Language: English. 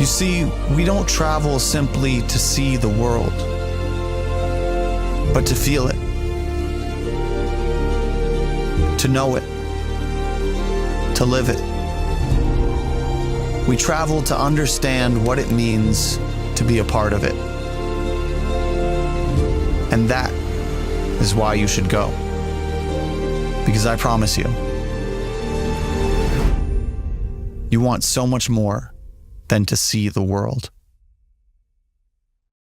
You see, we don't travel simply to see the world, but to feel it, to know it, to live it. We travel to understand what it means to be a part of it. And that is why you should go. Because I promise you, you want so much more than to see the world.